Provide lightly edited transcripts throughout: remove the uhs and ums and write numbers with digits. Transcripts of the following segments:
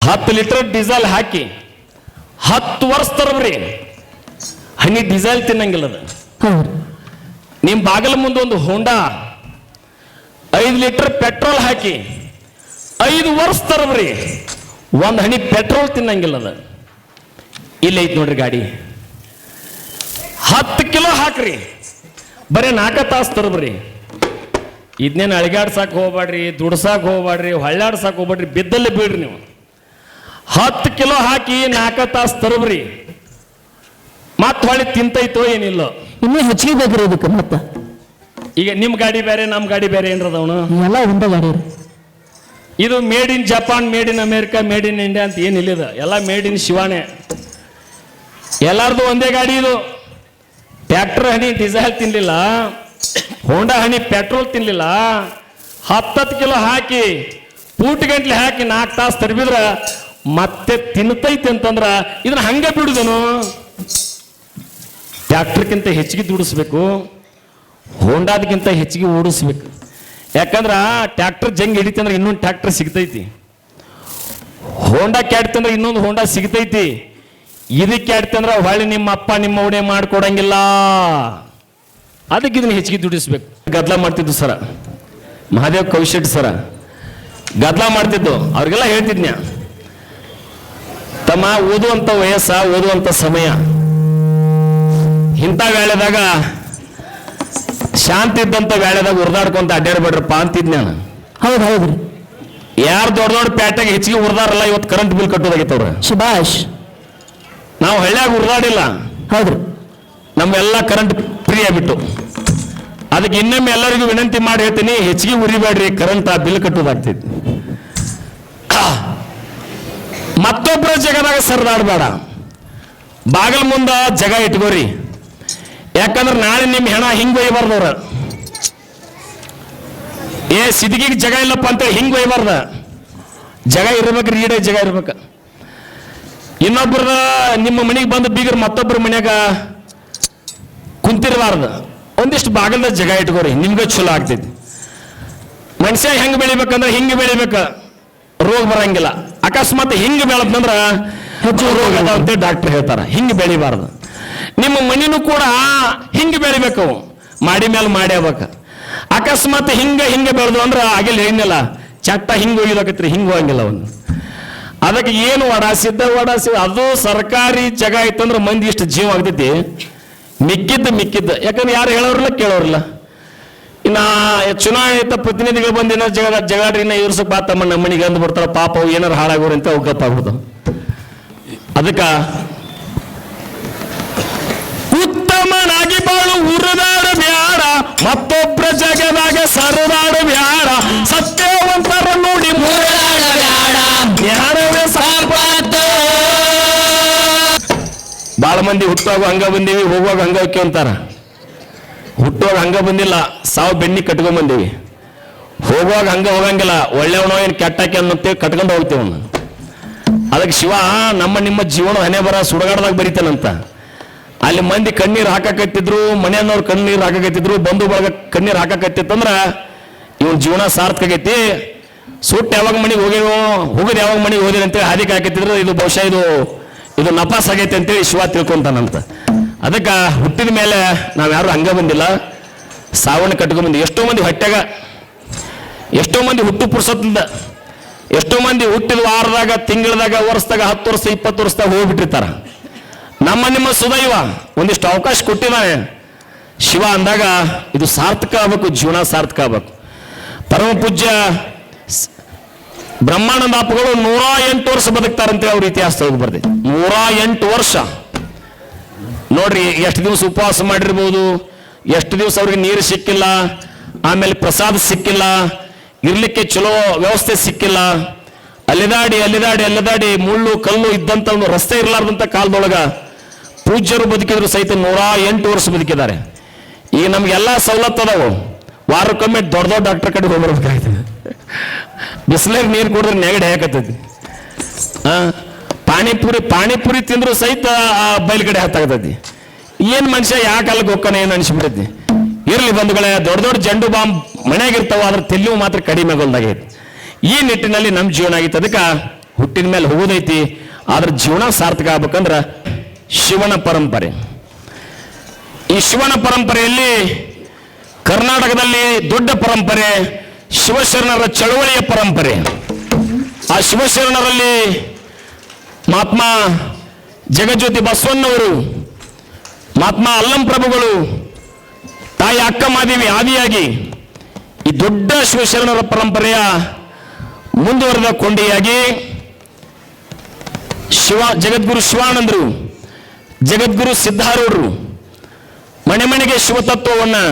10 litre diesel ಹಾಕಿ 10 ವರ್ಷ ತರಬ್ರಿ ಹನಿ diesel ತಿನ್ನಂಗಿಲ್ಲ ಅದು. ನಿಮ್ ಬಾಗಲ ಮುಂದೆ ಒಂದು ಹೋಂಡಾ 5 ಲೀಟರ್ ಪೆಟ್ರೋಲ್ ಹಾಕಿ 5 ವರ್ಷ ತರಬ್ರಿ ಒಂದ್ ಹನಿ ಪೆಟ್ರೋಲ್ ತಿನ್ನಂಗಿಲ್ಲ ಅದು. ಇಲ್ಲ ಐತ್ ನೋಡ್ರಿ ಗಾಡಿ 10 ಕಿಲೋ ಹಾಕ್ರಿ ಬರೀ 4 ತಾಸು ತರಬ್ರಿ. ಇದನ್ನೇನು ಅಳಿಗಾಡ್ಸಾಕ್ ಹೋಗ್ಬೇಡ್ರಿ, ದುಡ್ಸಾಕ್ ಹೋಗ್ಬೇಡ್ರಿ, ಹೊಳ್ಳಾಡ್ಸಾಕ್ ಹೋಗ್ಬೇಡ್ರಿ, ಬಿದ್ದಲ್ಲಿ ಬೀಳ್ರಿ ನೀವು. 10 ಕಿಲೋ ಹಾಕಿ 4 ತಾಸು ತರಬ್ರಿ ಮತ್ ಹೊಳಿ ತಿಂತೈತೋ ಏನಿಲ್ಲ. ಇನ್ನೂ ಹೆಚ್ಚಿಗೆ ಬೇಕ್ರಿ ಇದಕ್ಕೆ. ಮತ್ತ ಈಗ ನಿಮ್ ಗಾಡಿ ಬೇರೆ ನಮ್ ಗಾಡಿ ಬೇರೆ ಏನ್ರದವನು ಎಲ್ಲ ಒಂದೇ ಗಾಡಿ ರೀ. ಇದು made in Japan, made in America, made in India ಅಂತ ಏನಿಲ್ಲ. ಎಲ್ಲ ಮೇಡ್ ಇನ್ ಶಿವಾನೆ. ಎಲ್ಲಾರ್ದು ಒಂದೇ ಗಾಡಿ ಇದು. ಟ್ರ್ಯಾಕ್ಟರ್ ಹನಿ ಡೀಸೆಲ್ ತಿನ್ಲಿಲ್ಲ, ಹೋಂಡಾ ಹನಿ ಪೆಟ್ರೋಲ್ ತಿನ್ಲಿಲ್ಲ. 10 ಕಿಲೋ ಹಾಕಿ ಪೂಟ್ ಗಂಟ್ಲೆ ಹಾಕಿ 4 ತಾಸು ತರಬಿದ್ರ ಮತ್ತೆ ತಿನ್ತೈತಿ ಅಂತಂದ್ರ ಇದನ್ನ ಹಂಗೆ ಬಿಡುದನು. ಟ್ರ್ಯಾಕ್ಟರ್ಗಿಂತ ಹೆಚ್ಚಿಗೆ ದುಡಿಸ್ಬೇಕು, ಹೋಂಡಾದಕ್ಕಿಂತ ಹೆಚ್ಚಿಗೆ ಓಡಿಸ್ಬೇಕು. ಯಾಕಂದ್ರ ಟ್ರ್ಯಾಕ್ಟರ್ ಜಂಗ್ ಹಿಡಿತಂದ್ರೆ ಇನ್ನೊಂದು ಟ್ರ್ಯಾಕ್ಟರ್ ಸಿಗ್ತೈತಿ, ಹೋಂಡಾ ಕ್ಯಾಡ್ತಂದ್ರೆ ಇನ್ನೊಂದು ಹೋಂಡಾ ಸಿಗ್ತೈತಿ. ಇದಕ್ಕೆ ಕ್ಯಾಡ್ತಂದ್ರೆ ಹೊಳ್ಳಿ ನಿಮ್ಮ ಅಪ್ಪ ನಿಮ್ಮ ಒಡೆ ಮಾಡ್ಕೊಡಂಗಿಲ್ಲ. ಅದಕ್ಕೆ ಇದನ್ನ ಹೆಚ್ಚಿಗೆ ದುಡಿಸ್ಬೇಕು. ಗದ್ಲ ಮಾಡ್ತಿದ್ದು ಸರ ಮಹಾದೇವ್ ಕೌಶೆಟ್ ಸರ ಗದ್ಲ ಮಾಡ್ತಿದ್ದು. ಅವ್ರಿಗೆಲ್ಲ ಹೇಳ್ತಿದ್ನ್ಯ, ತಮ್ಮ ಓದುವಂತ ವಯಸ್ಸ, ಓದುವಂತ ಸಮಯ, ಇಂಥ ವೇಳೆದಾಗ ಶಾಂತಿ ಇದ್ದಂತ ವೇಳೆದಾಗ ಉರ್ದಾಡ್ಕೊಂತ ಅಡ್ಡಾಡ್ಬೇಡ್ರಪ್ಪ ಅಂತಿದ್ ನಾನು. ಹೌದು ಹೌದ್ರಿ. ಯಾರು ದೊಡ್ಡ ದೊಡ್ಡ ಪ್ಯಾಟ್ಯಾಗ ಹೆಚ್ಚಿಗೆ ಉರ್ದಾರಲ್ಲ ಇವತ್ತು ಕರೆಂಟ್ ಬಿಲ್ ಕಟ್ಟೋದಾಗಿತ್ತವ್ರ. ಶುಭಾಷ್. ನಾವು ಹಳ್ಳ್ಯಾಗ ಉರ್ದಾಡಿಲ್ಲ. ಹೌದ್ರಿ. ನಮ್ಮೆಲ್ಲ ಕರೆಂಟ್ ಫ್ರೀ ಆಗ್ಬಿಟ್ಟು. ಅದಕ್ಕೆ ಇನ್ನೊಮ್ಮೆ ಎಲ್ಲರಿಗೂ ವಿನಂತಿ ಮಾಡಿ ಹೇಳ್ತೀನಿ, ಹೆಚ್ಚಿಗೆ ಉರಿಬೇಡ್ರಿ, ಕರೆಂಟ್ ಬಿಲ್ ಕಟ್ಟೋದಾಗ್ತೈತಿ. ಮತ್ತೊಬ್ಬರ ಜಗದಾಗ ಸರಿದಾಡಬೇಡ. ಬಾಗಲ್ ಮುಂದ ಜಗ ಇಟ್ಕೋರಿ. ಯಾಕಂದ್ರೆ ನಾಳೆ ನಿಮ್ಮ ಹೆಣ ಹಿಂಗ್ ಒಯ್ಬಾರ್ದವ್ರ. ಸಿದ್ಗಿಗೆ ಜಗ ಇಲ್ಲಪ್ಪ ಅಂತ ಹಿಂಗ್ ಒಯ್ಬಾರ್ದ. ಜಗ ಇರ್ಬೇಕ್ರಿ, ಈಡೇ ಜಗ ಇರ್ಬೇಕ. ಇನ್ನೊಬ್ಬರದ ನಿಮ್ಮ ಮನೆಗೆ ಬಂದು ಬೀಗರ್ ಮತ್ತೊಬ್ಬರ ಮನ್ಯಾಗ ಕುಂತಿರಬಾರ್ದು. ಒಂದಿಷ್ಟು ಬಾಗಲ್ದ ಜಗ ಇಟ್ಕೋರಿ, ನಿಮ್ಗೆ ಚಲೋ ಆಗ್ತೈತಿ. ಮನುಷ್ಯ ಹೆಂಗ್ ಬೆಳಿಬೇಕಂದ್ರೆ ಹಿಂಗ್ ಬೆಳಿಬೇಕ, ರೋಗ ಬರಂಗಿಲ್ಲ. ಅಕಸ್ಮಾತ್ ಹಿಂಗ್ ಬೆಳದ್ನಂದ್ರ ಹೆಚ್ಚು ರೋಗ ಅದ ಅಂತ ಡಾಕ್ಟರ್ ಹೇಳ್ತಾರ. ಹಿಂಗ್ ಬೆಳಿಬಾರ್ದು. ನಿಮ್ಮ ಮನಿನೂ ಕೂಡ ಹಿಂಗ್ ಬೆಳಿಬೇಕು, ಮಾಡಿ ಮೇಲೆ ಮಾಡಿ ಆಗ್ಬೇಕ. ಅಕಸ್ಮಾತ್ ಹಿಂಗ ಬೆಳೆದು ಅಂದ್ರ ಆಗಿಲ್ಲ ಏನಿಲ್ಲ, ಚಟ್ಟ ಹಿಂಗ್ ಒಯ್ದಾಕತ್ರಿ, ಹಿಂಗ್ ಹೋಗಂಗಿಲ್ಲ ಅವನು. ಅದಕ್ಕೆ ಏನು ಒಡಾಸಿದ್ದ ಅದು ಸರ್ಕಾರಿ ಜಾಗ ಇತ್ತಂದ್ರೆ ಮಂದಿ ಇಷ್ಟು ಜೀವ ಆಗ್ತೈತಿ. ಮಿಕ್ಕಿದ್ದ ಯಾಕಂದ್ರೆ ಯಾರು ಹೇಳೋರಿಲ್ಲ ಕೇಳೋರಿಲ್ಲ. ಇನ್ನ ಚುನಾಯಿತ ಪ್ರತಿನಿಧಿಗಳು ಬಂದಿನ ಜಗಾಡ್ರಿನ ಎದುರ್ಸಕ್ ಬಾತಮ್ಮ ನಮ್ಮ ಮನೆಗೆ ಅಂದು ಬರ್ತಾರ. ಪಾಪ ಅವು ಏನಾರು ಹಾಳಾಗೋರು ಅಂತ ಅವು ಗೊತ್ತಾಗ್ಬೋದು. ಅದಕ್ಕ ಉತ್ತಮನಾಗಿ ಬಾಳು ಉರಿದಾಡ ಬ್ಯಾಡ, ಮತ್ತೊಬ್ಬರ ಜಗದಾಗ ಸರಿದಾಡ ಬ್ಯಾಡ, ಸತ್ಯವಂತರ ನೋಡಿ ಜ್ಞಾನವೇ ಸಂಪತ್ತು. ಬಾಳ ಮಂದಿ ಹುಟ್ಟುವಾಗ ಹಂಗ ಬಂದೀವಿ, ಹೋಗುವಾಗ ಹಂಗ ಹೋಕ್ಕಿ ಅಂತಾರ. ಹುಟ್ಟುವಾಗ ಹಂಗ ಬಂದಿಲ್ಲ, ಸಾವು ಬೆನ್ನಿ ಕಟ್ಕೊಂಡ್ ಬಂದೀವಿ. ಹೋಗುವಾಗ ಹಂಗ ಹೋಗಂಗಿಲ್ಲ, ಒಳ್ಳೆಯವನೋ ಏನು ಕೆಟ್ಟಾಕಿ ಅನ್ನತ್ತೇವೆ, ಕಟ್ಕೊಂಡು ಹೋಗ್ತೇವೆ ಅವನು. ಅದಕ್ಕೆ ಶಿವ ನಮ್ಮ ನಿಮ್ಮ ಜೀವನ ಹಣೆ ಬರ ಸುಡಗಾಡ್ದಾಗ ಬರೀತಾನಂತ. ಅಲ್ಲಿ ಮಂದಿ ಕಣ್ಣೀರು ಹಾಕಕತ್ತಿದ್ರು, ಮನೆಯನ್ನವ್ರು ಕಣ್ಣೀರು ಹಾಕಕತ್ತಿದ್ರು, ಬಂಧು ಬಳಗ ಕಣ್ಣೀರು ಹಾಕಕತ್ತಿತ್ತಂದ್ರ ಇವನ್ ಜೀವನ ಸಾರ್ಥಕ ಆಗೈತಿ. ಸುಟ್ಟು ಯಾವಾಗ ಮನೆಗೆ ಹೋಗೋದು ಯಾವಾಗ ಮನೆಗೆ ಹೋದಿರಿ ಅಂತೇಳಿ ಹಾದಿಗೆ ಹಾಕತ್ತಿದ್ರು, ಇದು ಬಹುಶಃ ಇದು ನಪಾಸ್ ಆಗೈತೆ ಅಂತೇಳಿ ಶಿವ ತಿಳ್ಕೊಂತಾನಂತ. ಅದಕ್ಕೆ ಹುಟ್ಟಿದ ಮೇಲೆ ನಾವ್ಯಾರು ಹಂಗ ಬಂದಿಲ್ಲ, ಸಾವನ್ನ ಕಟ್ಕೊಂಡ್ ಬಂದಿ. ಎಷ್ಟೋ ಮಂದಿ ಹೊಟ್ಟೆಗ, ಎಷ್ಟೋ ಮಂದಿ ಹುಟ್ಟು ಪುರ್ಸತ್ತಿಂದ, ಎಷ್ಟೋ ಮಂದಿ ಹುಟ್ಟಿದ ವಾರದಾಗ, ತಿಂಗಳದಾಗ, ವರ್ಷದಾಗ, 10 ವರ್ಷ 20 ವರ್ಷದಾಗ ಹೋಗ್ಬಿಟ್ಟಿರ್ತಾರ. ನಮ್ಮ ನಿಮ್ಮ ಸುದೈವ ಒಂದಿಷ್ಟು ಅವಕಾಶ ಕೊಟ್ಟಿದ್ದಾನೆ ಶಿವ ಅಂದಾಗ ಇದು ಸಾರ್ಥಕ ಆಗ್ಬೇಕು, ಜೀವನ ಸಾರ್ಥಕ ಆಗ್ಬೇಕು. ಪರಮ ಪೂಜ್ಯ ಬ್ರಹ್ಮಾನಂದ ಅಪ್ಪಗಳು 108 ವರ್ಷ ಬದುಕ್ತಾರಂತೆ ಅವ್ರ ಇತಿಹಾಸದೊಳಗೆ ಬರ್ದೆ. 108 ವರ್ಷ ನೋಡ್ರಿ. ಎಷ್ಟು ದಿವಸ ಉಪವಾಸ ಮಾಡಿರ್ಬೋದು, ಎಷ್ಟು ದಿವಸ ಅವ್ರಿಗೆ ನೀರು ಸಿಕ್ಕಿಲ್ಲ, ಆಮೇಲೆ ಪ್ರಸಾದ ಸಿಕ್ಕಿಲ್ಲ, ಇರ್ಲಿಕ್ಕೆ ಚಲೋ ವ್ಯವಸ್ಥೆ ಸಿಕ್ಕಿಲ್ಲ. ಅಲ್ಲಿದಾಡಿ ಮುಳ್ಳು ಕಲ್ಲು ಇದ್ದಂತ ಒಂದು ರಸ್ತೆ ಇರಲಾರ್ದಂತ ಕಾಲದೊಳಗ ಪೂಜ್ಯರು ಬದುಕಿದ್ರು ಸಹಿತ 108 ವರ್ಷ ಬದುಕಿದ್ದಾರೆ. ಈಗ ನಮ್ಗೆಲ್ಲ ಸವಲತ್ತು ಅದಾವು. ವಾರಕ್ಕೊಮ್ಮೆ ದೊಡ್ಡ ಡಾಕ್ಟರ್ ಕಡೆ ಹೋಗ್ಬರ್ಬೇಕಾಗ್ತದೆ. ಬಿಸಿಲಾಗ ನೀರು ಕುಡಿದ್ರೆ ನೆಗಡಿ ಹಾಕತ್ತೈತಿ. ಪಾನಿಪುರಿ ತಿಂದ್ರು ಸಹಿತ ಬಯಲ್ಗಡೆ ಹತ್ತಾಗತೈತಿ. ಏನ್ ಮನುಷ್ಯ ಯಾವ ಕಾಲಕ್ಕೆ ಹೋಗ್ತಾನೆ ಏನು ಅನಿಸ್ಬಿಟ್ಟೈತಿ. ಇರ್ಲಿ ಬಂಧುಗಳೇ, ದೊಡ್ಡ ಜಂಡು ಬಾಂಬ್ ಮನೆಯಾಗಿರ್ತಾವ, ಅದ್ರ ತೆಲ್ಲಿವು ಮಾತ್ರ ಕಡಿಮೆ ಆಗೋಲ್ದಾಗೈತಿ. ಈ ನಿಟ್ಟಿನಲ್ಲಿ ನಮ್ಮ ಜೀವನ ಆಗಿತ್ತು. ಅದಕ್ಕೆ ಹುಟ್ಟಿದ ಮೇಲೆ ಹೋಗೋದೈತಿ, ಆದ್ರೆ ಜೀವನ ಸಾರ್ಥಕ ಆಗ್ಬೇಕಂದ್ರ ಶಿವನ ಪರಂಪರೆ. ಈ ಶಿವನ ಪರಂಪರೆಯಲ್ಲಿ ಕರ್ನಾಟಕದಲ್ಲಿ ದೊಡ್ಡ ಪರಂಪರೆ ಶಿವಶರಣರ ಚಳವಳಿಯ ಪರಂಪರೆ. ಆ ಶಿವಶರಣರಲ್ಲಿ ಮಹಾತ್ಮ ಜಗಜ್ಯೋತಿ ಬಸವಣ್ಣವರು, ಮಹಾತ್ಮ ಅಲ್ಲಂ ಪ್ರಭುಗಳು, ತಾಯಿ ಅಕ್ಕ ಮಾದೇವಿ ಆದಿಯಾಗಿ ಈ ದೊಡ್ಡ ಶಿವಶರಣರ ಪರಂಪರೆಯ ಮುಂದುವರೆದ ಕೊಂಡಿಯಾಗಿ ಜಗದ್ಗುರು ಶಿವಾನಂದರು, ಜಗದ್ಗುರು ಸಿದ್ಧಾರೂಢರು ಮನೆ ಮನೆಗೆ ಶಿವತತ್ವವನ್ನು,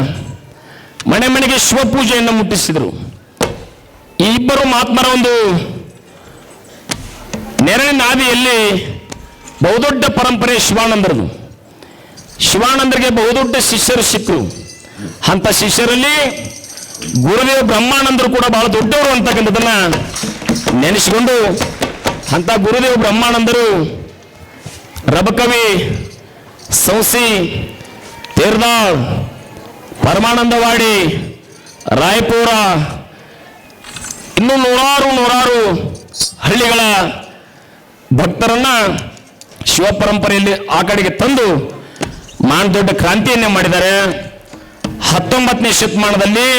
ಮನೆ ಮನೆಗೆ ಶಿವಪೂಜೆಯನ್ನು ಮುಟ್ಟಿಸಿದರು. ಈ ಇಬ್ಬರು ಮಹಾತ್ಮರ ಒಂದು ನೆರಳಿನ ಆದಿಯಲ್ಲಿ ಬಹುದೊಡ್ಡ ಪರಂಪರೆ ಶಿವಾನಂದರದು. ಶಿವಾನಂದರಿಗೆ ಬಹುದೊಡ್ಡ ಶಿಷ್ಯರು ಸಿಕ್ಕರು. ಅಂತ ಶಿಷ್ಯರಲ್ಲಿ ಗುರುದೇವ ಬ್ರಹ್ಮಾನಂದರು ಕೂಡ ಬಹಳ ದೊಡ್ಡವರು ಅಂತಕ್ಕಂಥದ್ದನ್ನ ನೆನೆಸಿಕೊಂಡು, ಅಂತ ಗುರುದೇವ ಬ್ರಹ್ಮಾನಂದರು ರಬಕವಿ, ಸೌಸಿ, ತೇರ್ದಾಳ್, ಪರಮಾನಂದವಾಡಿ, ರಾಯಪುರ, ಇನ್ನೂ ನೂರಾರು ಹಳ್ಳಿಗಳ ಭಕ್ತರನ್ನ ಶಿವ ಪರಂಪರೆಯಲ್ಲಿ ಆ ಕಡೆಗೆ ತಂದು ದೊಡ್ಡ ಕ್ರಾಂತಿಯನ್ನೇ ಮಾಡಿದ್ದಾರೆ. 19ನೇ ಶತಮಾನದಲ್ಲಿ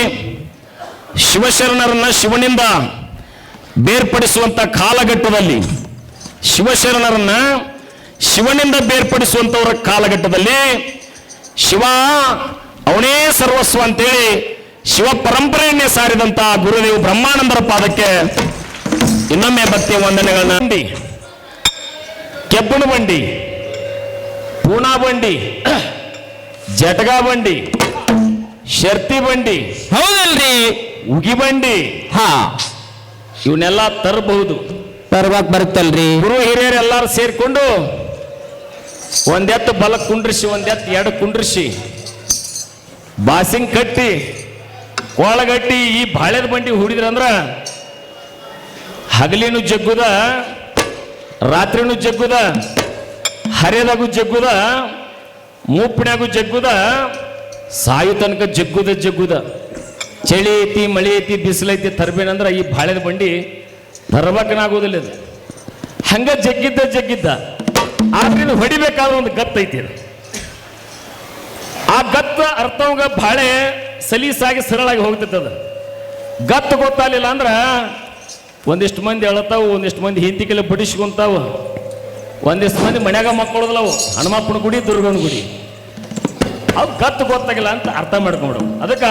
ಶಿವಶರಣರನ್ನ ಶಿವನಿಂದ ಬೇರ್ಪಡಿಸುವಂತ ಕಾಲಘಟ್ಟದಲ್ಲಿ, ಶಿವಶರಣರನ್ನ ಶಿವನಿಂದ ಬೇರ್ಪಡಿಸುವಂತವರ ಕಾಲಘಟ್ಟದಲ್ಲಿ ಶಿವ ಅವನೇ ಸರ್ವಸ್ವ ಅಂತೇಳಿ ಶಿವ ಪರಂಪರೆಯನ್ನೇ ಸಾರಿದಂತ ಗುರುದೇವ ಬ್ರಹ್ಮಾನಂದರ ಪಾದಕ್ಕೆ ಇನ್ನೊಮ್ಮೆ ಭಕ್ತಿಯ ವಂದನೆಗಳನ್ನ. ಕೆಬ್ಬಣ ಬಂಡಿ, ಪೂನಾ ಬಂಡಿ, ಜಟಗಾ ಬಂಡಿ, ಶರ್ತಿ ಬಂಡಿ, ಹೌದಲ್ರಿ, ಉಗಿ ಬಂಡಿ, ಹಾ ಇವನ್ನೆಲ್ಲ ತರಬಹುದು. ತರ್ವಾಕ್ ಬರುತ್ತಲ್ರಿ. ಗುರು ಹಿರಿಯರು ಎಲ್ಲಾರು ಸೇರ್ಕೊಂಡು ಒಂದೆತ್ತು ಬಲಕ್ ಕುಂಡ್ರಿಸಿ, ಒಂದೆತ್ತು ಎಡ ಕುಂಡ್ರಿಸಿ, ಬಾಸಿಂಗ್ ಕಟ್ಟಿ, ಕೊಳಗಟ್ಟಿ ಈ ಬಾಳೆದ ಬಂಡಿ ಹುಡಿದ್ರಂದ್ರ ಹಗಲಿನೂ ಜಗ್ಗುದ, ರಾತ್ರಿನೂ ಜಗ್ಗುದ, ಹರಿಯದಾಗೂ ಜಗ್ಗುದ, ಮೂಪಿನಾಗೂ ಜಗ್ಗುದ, ಸಾಯು ತನಕ ಜಗ್ಗುದ. ಚಳಿ ಐತಿ, ಮಳೆ ಐತಿ, ಬಿಸಿಲೈತಿ ತರಬೇನಂದ್ರ ಈ ಬಾಳೆದ ಬಂಡಿ ತರಬೇಕನಾಗೋದಿಲ್ಲ. ಇದು ಹಂಗ ಜಗ್ಗಿದ್ದ ಆದ್ರಿಂದ ಹೊಡಿಬೇಕಾದ ಒಂದು ಗತ್ತು ಐತಿ. ಆ ಗತ್ತ ಅರ್ಥವಾಗ ಬಾಳೆ ಸಲೀಸಾಗಿ ಸರಳಾಗಿ ಹೋಗ್ತಿತ್ತದ. ಗತ್ತು ಗೊತ್ತಾಗಲಿಲ್ಲ ಅಂದ್ರ ಒಂದಿಷ್ಟು ಮಂದಿ ಅಳತಾವು, ಒಂದಿಷ್ಟು ಮಂದಿ ಹಿಂತಿಕೆಲ್ಲ ಬಡಿಸ್ಕೊಂತಾವು, ಒಂದಿಷ್ಟು ಮಂದಿ ಮನ್ಯಾಗ ಮಕ್ಕಳದಲ್ಲವು, ಹನುಮಪ್ಪನ ಗುಡಿ, ದುರ್ಗನ ಗುಡಿ. ಅವು ಗತ್ತು ಗೊತ್ತಾಗಿಲ್ಲ ಅಂತ ಅರ್ಥ ಮಾಡ್ಕೊಂಡು ಅದಕ್ಕ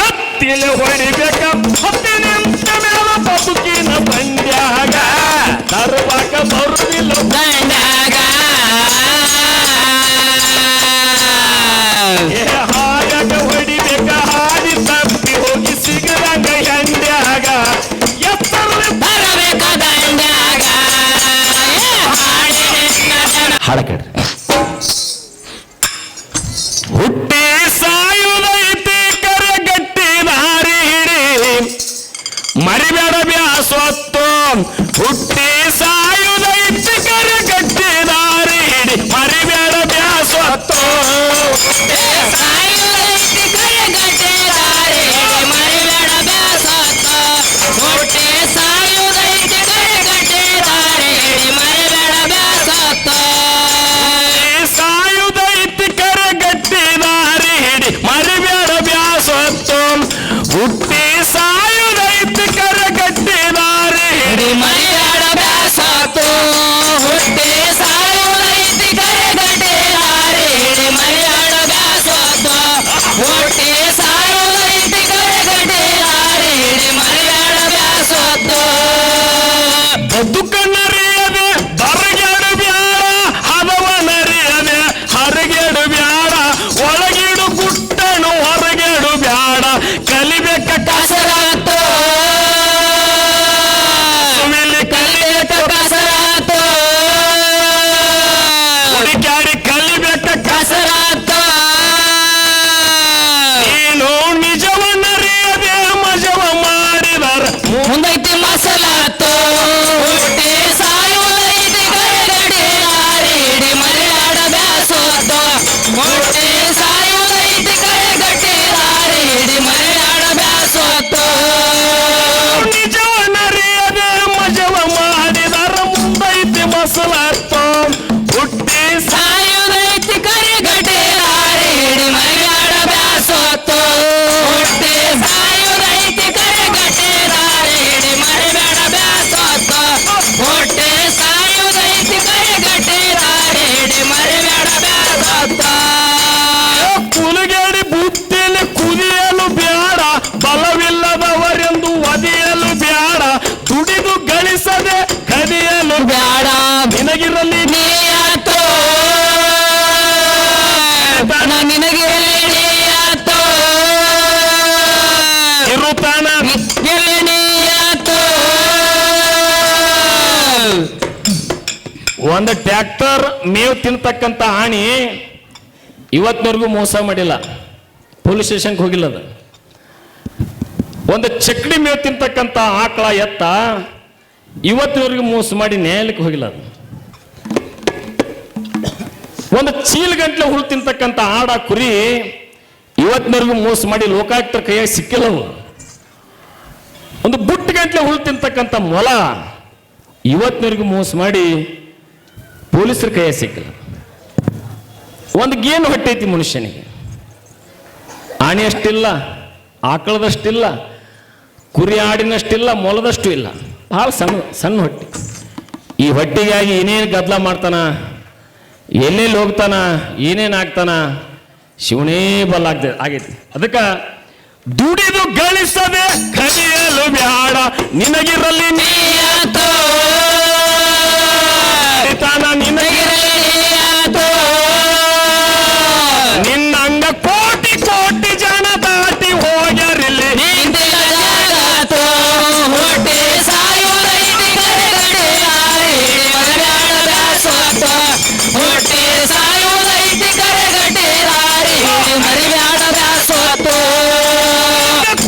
ಗತ್ತಿಲೆ ಹೊಡಿಬೇಕ ಬದುಕಿನ ಬಂಡ್ಯಾಗ ತರುವಾಗ ಬರುದಿಲ್ಲ ಬಂಡಾಗ ಹಾಡಾಗ ಹೊಡಿಬೇಕ, ಹಾಡಿ ತಪ್ಪಿ ಹೋಗಿ ಸಿಗದಂಗ ಹೆಂಡ್ಯಾಗ ಬರಬೇಕ ದಂಡ್ಯಾಗ ಹಾಡ ಕೇಳ್ರಿ. ಹುಟ್ಟಿ ಸಾಯುದೈತಿ ಕರೆಗಟ್ಟಿ ದಾರಿ ಹಿಡಿ ಮರಿಬೇಡ ಬ್ಯಾಸೊತ್ತು. ಹುಟ್ಟಿ ಸಾಯುದೈತಿ ಕರೆಗಟ್ಟಿ ದಾರಿ ಹಿಡಿ ಮರಿಬೇಡ ಬ್ಯಾಸೊತ್ತು. ಸಾಯುದೈತಿ ಕರೆಗಟ್ಟೆ ದಾರಿ ಮರಿಬೇಡ ಬ್ಯಾಸೊತ್ತು. ಹುಟ್ಟಿ ಸಾಯುದೈತಿ ಕರೆಗಟ್ಟೆ ದಾರಿ ಮರಿಬೇಡ ಬ್ಯಾಸೊತ್ತು. ಸಾಯುದೈತಿ ಕರೆಗಟ್ಟಿ ದಾರಿ ಹಿಡಿ ಮರಿಬೇಡ ಬ್ಯಾಸೊತ್ತು. ಹುಟ್ಟಿ ಸಾಯುದೈತಿ ಕರೆಗಟ್ಟಿ ದಾರಿ ಹಿಡಿ ಮರಿಬೇಡ ಮಸಲತ್ತೋ ಹುಟ್ಟಿ ಸಾಯುದೈತಿ ಕರಿಗಟ್ಟೆ ದಾರಿ ಹಿಡಿ ಮರಿಬೇಡ ಬ್ಯಾಸತ್ತು ಹುಟ್ಟಿ ಸಾಯುದೈತಿ ಕರಿಗಟ್ಟೆ ದಾರಿ ಹಿಡಿ ಮರಿಬೇಡ ಬ್ಯಾಸತ್ತು ಹುಟ್ಟಿ ಸಾಯುದೈತಿ ಕರಿಗಟ್ಟೆ ದಾರಿ ಹಿಡಿ ಮರಿಬೇಡ ಬ್ಯಾಸತ್ತು ಕುಲಗೇಡಿ ಬುದ್ಧಿಯಲ್ಲಿ ಕುದಿಯಲು ಬ್ಯಾಡ ಬಲವಿಲ್ಲದವರೆಂದು ಒದೆಯಲು ಬ್ಯಾಡ ದುಡಿದು ಗಳಿಸದೆ ಕದಿಯಲು ಬ್ಯಾಡ ನಿನಗಿರಲಿ ನೀಯಾತೋ ನಿನಗೆ ನೀಯಾತೋ ಇರುತ್ತಾನ ಎಲ್ಲಿ ನೀಯಾತೋ ಒಂದು ಟ್ರ್ಯಾಕ್ಟರ್ ಮೇವು ತಿಂತಕ್ಕಂತ ಆಣಿ ಇವತ್ತಿನವರೆಗೂ ಮೋಸ ಮಾಡಿಲ್ಲ ಪೊಲೀಸ್ ಸ್ಟೇಷನ್ಗೆ ಹೋಗಿಲ್ಲ ಅದು ಒಂದು ಚಕ್ಡಿ ಮೇವು ತಿಂತಕ್ಕಂತ ಆಕಳ ಎತ್ತ ಇವತ್ತಿನವರೆಗೂ ಮೋಸ ಮಾಡಿ ನ್ಯಾಯಾಲಯಕ್ಕೆ ಹೋಗಿಲ್ಲ ಅದು ಒಂದು ಚೀಲ್ ಗಂಟ್ಲೆ ಹುಳು ತಿಂತಕ್ಕಂತ ಆಡ ಕುರಿ ಇವತ್ತಿನವರೆಗೂ ಮೋಸ ಮಾಡಿ ಲೋಕಾಯುಕ್ತರ ಕೈಯಾಗಿ ಸಿಕ್ಕಿಲ್ಲ ಅವು ಒಂದು ಬುಟ್ಟ ಗಂಟ್ಲೆ ಹುಳು ತಿಂತಕ್ಕಂತ ಮೊಲ ಇವತ್ತಿನವರೆಗೂ ಮೋಸ ಮಾಡಿ ಪೊಲೀಸರ ಕೈಯಾಗಿ ಸಿಕ್ಕಿಲ್ಲ ಒಂದು ಗೇನು ಹೊಟ್ಟೈತಿ ಮನುಷ್ಯನಿಗೆ ಆಣಿ ಅಷ್ಟಿಲ್ಲ ಆಕಳದಷ್ಟಿಲ್ಲ ಕುರಿ ಆಡಿನಷ್ಟಿಲ್ಲ ಮೊಲದಷ್ಟು ಇಲ್ಲ ಭಾಳ ಸಣ್ಣ ಹೊಟ್ಟೆ ಈ ಹೊಟ್ಟೆಗಾಗಿ ಏನೇನು ಗದ್ದಲ ಮಾಡ್ತಾನ ಎಲ್ಲೆಲ್ಲಿ ಹೋಗ್ತಾನ ಏನೇನು ಆಗ್ತಾನ ಶಿವನೇ ಬಲ್ಲ ಆಗೈತಿ ಅದಕ್ಕೆ ದುಡಿದು ಗಳಿಸದೆ ಕದಿಯಲು ಬ್ಯಾಡ ನಿನಗಿರಲಿ ನೀಯಾತೋ ತಾನ ನಿನಗಿರಲಿ ನೀಯಾತೋ ನಿನ್ನಂಗ ಕೋಟಿ ಕೋಟಿ ಜನ ದಾಟಿ ಹೋಗ್ಯಾರಿಲ್ಲಿ ನಿಂತಿಲ್ಲ ಜಾಗತೋ ಹುಟ್ಟಿ ಸಾಯುದೈತಿ ಕರಿಗಟ್ಟೆ ದಾರಿ ಹಿಡಿ ಮರಿಬೇಡ ಬ್ಯಾಸತ್ತು ಹುಟ್ಟಿ ಸಾಯುದೈತಿ ಕರಿಗಟ್ಟೆ ದಾರಿ ಹಿಡಿ ಮರಿಬೇಡ ಬ್ಯಾಸತ್ತು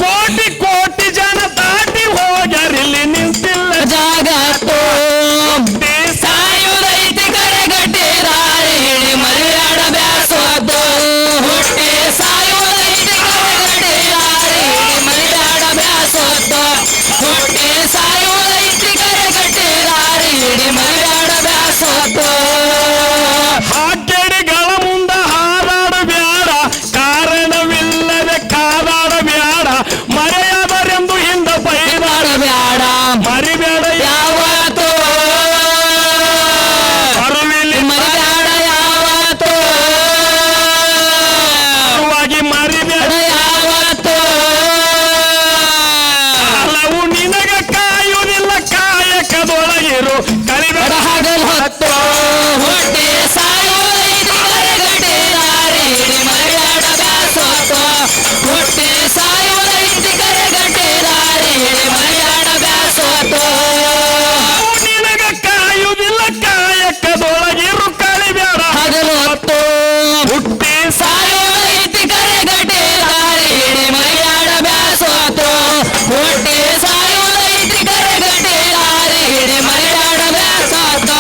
ಕೋಟಿ ಕೋಟಿ ಜನ ದಾಟಿ ಹೋಗ್ಯಾರಿಲ್ಲಿ ನಿಂತಿಲ್ಲ ಜಾಗತ್ತು ಸಾಯುದೈತಿ ಕರಿಗಟ್ಟೆ ದಾರಿ ಹಿಡಿ ಮರಿಬೇಡ ಬ್ಯಾಸತ್ತು ಹುಟ್ಟಿ ಸಾಯುದೈತಿ ಕರಿಗಟ್ಟೆ ದಾರಿ ಹಿಡಿ ಮರಿಬೇಡ ಬ್ಯಾಸತ್ತು ಹುಟ್ಟಿ ಸಾಯುದೈತಿ ಕರಿಗಟ್ಟೆ ದಾರಿ ಹಿಡಿ ಮರಿಬೇಡ ಬ್ಯಾಸತ್ತು ಹಾಕೆಡಿಗಳ ಮುಂದ ಹಾರಾಡ ಬ್ಯಾಡ ಕಾರಣವಿಲ್ಲದೆ ಕಾದಾಡ ಬ್ಯಾಡ ಮರೆಯದರೆಂದು ಹಿಂದ ಬೈದಾಡ ಬ್ಯಾಡ ಮರಿಬೇಡ ಯಾವತ್ತೋ ಅರಿವಿಲ್ಲಿ ಮರಿಬೇಡ ಯಾವತ್ತೋ ಮರುವಾಗಿ ಮರಿಬೇಡ ಯಾವತ್ತೋ ಹಲವು ನಿನಗ ಕಾಯುವುದಿಲ್ಲ ಕಾಯಕದೊಳಗಿರು ಕಲಿಬೇಡ ಹಗಲ್ ಹೊತ್ತು ಹುಟ್ಟಿ ಸಾಯುದೈತಿ ಕರಿಗಟ್ಟೆ ದಾರಿ ಹಿಡಿ ಮರಿಬೇಡ ಬ್ಯಾಸತ್ತು ಹುಟ್ಟಿ ಸಾಯುದೈತಿ ಕರಿಗಟ್ಟೆ ದಾರಿ ಹಿಡಿ ಮರಿಬೇಡ ಬ್ಯಾಸತ್ತು ನಿನಗ ಕಾಯುವುದಿಲ್ಲ ಕಾಯಕದೊಳಗಿರು ಕಲಿಬೇಡ ಹಗಲ್ ಹೊತ್ತು ಹುಟ್ಟಿ ಸಾಯುದೈತಿ ಕರಿಗಟ್ಟೆ ದಾರಿ ಹಿಡಿ ಮರಿಬೇಡ ಬ್ಯಾಸತ್ತು ಹುಟ್ಟಿ ಸಾಯುದೈತಿ ಕರಿಗಟ್ಟೆ ದಾರಿ ಹಿಡಿ ಮರಿಬೇಡ ಬ್ಯಾಸತ್ತು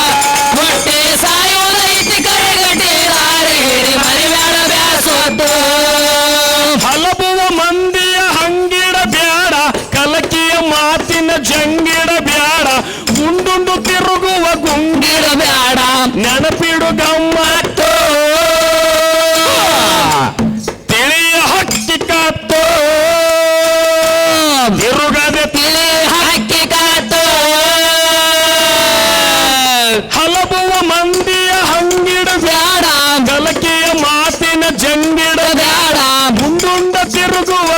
ಹುಟ್ಟಿ ಸಾಯುದೈತಿ ಕರಿಗಟ್ಟೆ ದಾರಿ ಹಿಡಿ ಮರಿಬೇಡ ಬ್ಯಾಸತ್ತು ಹಲಬುವ ಮಂದಿಯ ಹಂಗಿಡ ಬ್ಯಾಡ ಕಲಕಿಯ ಮಾತಿನ ಜಂಗಿಡ ಬ್ಯಾಡ ಗುಂಡುಂಡು ತಿರುಗುವ ಗುಂಗಿಡ ಬ್ಯಾಡ ನೆನಪಿಡು ಗಮ್ಮತ್ತು ತಿಳಿಯ ಹಕ್ಕಿ ಕಾತ್ತು ತಿರುಗದೆ ತಿಳಿ ಹಕ್ಕಿ ಕಾತು ಹಲಬುವ ಮಂದಿಯ ಹಂಗಿಡ ಬ್ಯಾಡ ಕಲಕಿಯ ಮಾತಿನ ಜಂಗಿಡ ಬ್ಯಾಡ ಗುಂಡುಂಡ ತಿರುಗುವ